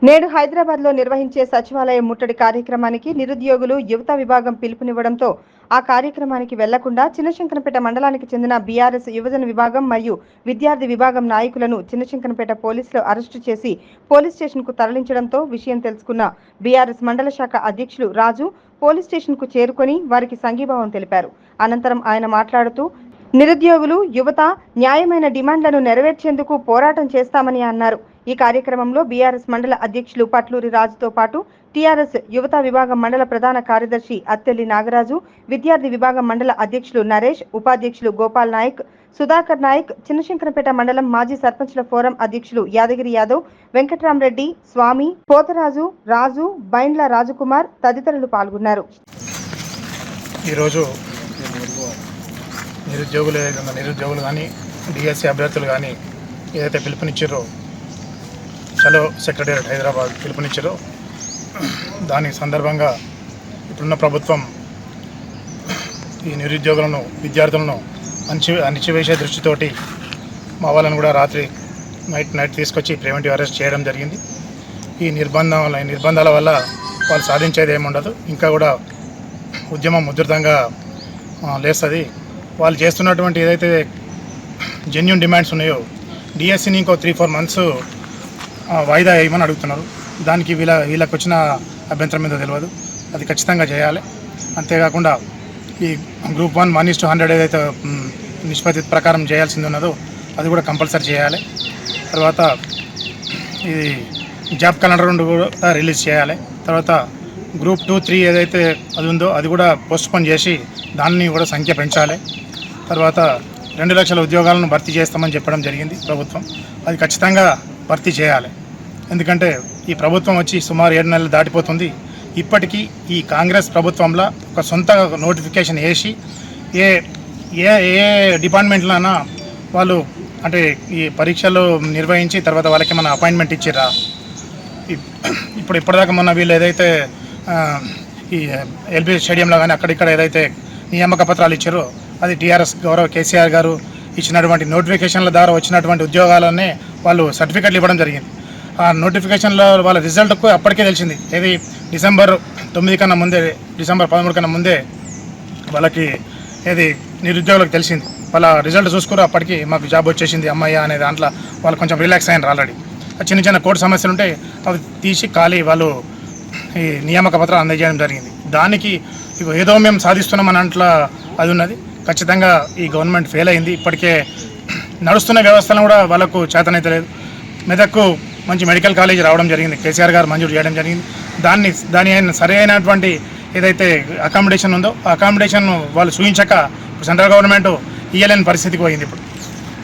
నేడు హైదరాబాద్లో నిర్వహించే సచివాలయ ముట్టడి కార్యక్రమానికి నిరుద్యోగులు యువత విభాగం పిలుపునివ్వడంతో ఆ కార్యక్రమానికి వెళ్లకుండా చిన్నశంకరంపేట మండలానికి చెందిన బీఆర్ఎస్ యువజన విభాగం మరియు విద్యార్థి విభాగం నాయకులను చిన్నశంకరంపేట పోలీసులు అరెస్టు చేసి పోలీస్ స్టేషన్కు తరలించడంతో విషయం తెలుసుకున్న బీఆర్ఎస్ మండల శాఖ అధ్యక్షులు రాజు పోలీస్ స్టేషన్కు చేరుకొని వారికి సంఘీభావం తెలిపారు. అనంతరం ఆయన మాట్లాడుతూ నిరుద్యోగులు యువత న్యాయమైన డిమాండ్లను నెరవేర్చేందుకు పోరాటం చేస్తామని అన్నారు. ఈ కార్యక్రమంలో బీఆర్ఎస్ మండల అధ్యక్షులు పట్లూరి రాజుతో పాటు టీఆర్ఎస్ యువత విభాగం మండల ప్రధాన కార్యదర్శి అత్తెల్లి నాగరాజు, విద్యార్థి విభాగం మండల అధ్యక్షులు నరేష్, ఉపాధ్యక్షులు గోపాల్ నాయక్, సుధాకర్ నాయక్, చిన్నశంకరంపేట మండలం మాజీ సర్పంచ్ల ఫోరం అధ్యక్షులు యాదగిరి యాదవ్, వెంకట్రామరెడ్డి, స్వామి, పోతరాజు, రాజు, బైండ్ల రాజకుమార్ తదితరులు పాల్గొన్నారు. నిరుద్యోగులు కానీ డిఎస్సి అభ్యర్థులు కానీ ఏదైతే పిలుపునిచ్చారో చలో సెక్రటేరియట్ హైదరాబాద్ పిలుపునిచ్చారో దాని సందర్భంగా ఇప్పుడున్న ప్రభుత్వం ఈ నిరుద్యోగులను విద్యార్థులను అణిచివేసే దృష్టితోటి మా వాళ్ళని కూడా రాత్రి నైట్ తీసుకొచ్చి ప్రివెంటివ్ అరెస్ట్ చేయడం జరిగింది. ఈ నిర్బంధాల వల్ల వాళ్ళు సాధించేది ఏముండదు, ఇంకా కూడా ఉద్యమం ఉధృతంగా లేస్తుంది. వాళ్ళు చేస్తున్నటువంటి ఏదైతే జెన్యూన్ డిమాండ్స్ ఉన్నాయో డిఎస్సిని ఇంకో 3-4 మంత్స్ వాయిదా వేయమని అడుగుతున్నారు. దానికి వీళ్ళకి వచ్చిన అభ్యంతరం మీద తెలియదు, అది ఖచ్చితంగా చేయాలి. అంతేకాకుండా ఈ గ్రూప్ 1 1:100 ఏదైతే నిష్పత్తి ప్రకారం చేయాల్సింది ఉన్నదో అది కూడా కంపల్సరీ చేయాలి. తర్వాత ఇది జాబ్ క్యాలెండర్ కూడా రిలీజ్ చేయాలి. తర్వాత గ్రూప్ 2, 3 ఏదైతే అది ఉందో అది కూడా పోస్ట్పోన్ చేసి దాన్ని కూడా సంఖ్య పెంచాలి. తర్వాత 2 లక్షల ఉద్యోగాలను భర్తీ చేస్తామని చెప్పడం జరిగింది ప్రభుత్వం, అది ఖచ్చితంగా భర్తీ చేయాలి. ఎందుకంటే ఈ ప్రభుత్వం వచ్చి సుమారు 7 నెలలు దాటిపోతుంది. ఇప్పటికీ ఈ కాంగ్రెస్ ప్రభుత్వంలో ఒక సొంత నోటిఫికేషన్ వేసి ఏ ఏ ఏ డిపార్ట్మెంట్లైనా వాళ్ళు అంటే ఈ పరీక్షలు నిర్వహించి తర్వాత వాళ్ళకి మన అపాయింట్మెంట్ ఇచ్చిరా? ఇప్పటిదాకా మొన్న వీళ్ళు ఏదైతే ఈ ఎల్బీ స్టేడియంలో కానీ అక్కడిక్కడ ఏదైతే నియామక పత్రాలు ఇచ్చారో అది టీఆర్ఎస్ గౌరవ కేసీఆర్ గారు ఇచ్చినటువంటి నోటిఫికేషన్ల ద్వారా వచ్చినటువంటి ఉద్యోగాలనే వాళ్ళు సర్టిఫికెట్లు ఇవ్వడం జరిగింది. ఆ నోటిఫికేషన్లో వాళ్ళ రిజల్ట్కు అప్పటికే తెలిసింది. ఇది డిసెంబర్ 9 కన్నా ముందే, డిసెంబర్ 13 కన్నా ముందే వాళ్ళకి ఏది నిరుద్యోగులకు తెలిసింది. వాళ్ళ రిజల్ట్ చూసుకుని అప్పటికి మాకు జాబ్ వచ్చేసింది అమ్మాయి అనే దాంట్లో వాళ్ళు కొంచెం రిలాక్స్ అయినారు. ఆల్రెడీ చిన్న చిన్న కోర్టు సమస్యలు ఉంటే అవి తీసి ఖాళీ వాళ్ళు ఈ నియామక పత్రాలు అందజేయడం జరిగింది. దానికి ఏదో మేము సాధిస్తున్నామని అట్లా అది ఉన్నది. ఖచ్చితంగా ఈ గవర్నమెంట్ ఫెయిల్ అయింది. ఇప్పటికే నడుస్తున్న వ్యవస్థలను కూడా వాళ్ళకు చేతనైతే లేదు. మెదక్కు మంచి మెడికల్ కాలేజీ రావడం జరిగింది, కేసీఆర్ గారు మంజూరు చేయడం జరిగింది. దాని సరి అయినటువంటి ఏదైతే అకామిడేషన్ ఉందో ఆ అకామిడేషన్ వాళ్ళు చూపించక సెంట్రల్ గవర్నమెంట్ ఇయ్యలేని పరిస్థితికి పోయింది. ఇప్పుడు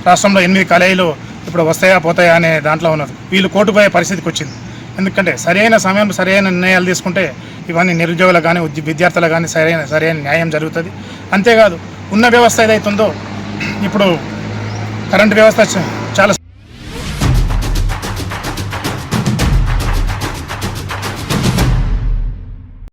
రాష్ట్రంలో 8 కాలేజీలు ఇప్పుడు వస్తాయా పోతాయా అనే దాంట్లో ఉన్నారు. వీళ్ళు కోర్టు పోయే పరిస్థితికి వచ్చింది. ఎందుకంటే సరైన సమయంలో సరైన నిర్ణయాలు తీసుకుంటే ఇవన్నీ నిరుద్యోగులకు కానీ విద్యార్థులకు కానీ సరైన న్యాయం జరుగుతుంది. అంతేకాదు ఉన్న వ్యవస్థ ఏదైతుందో ఇప్పుడు కరెంటు వ్యవస్థ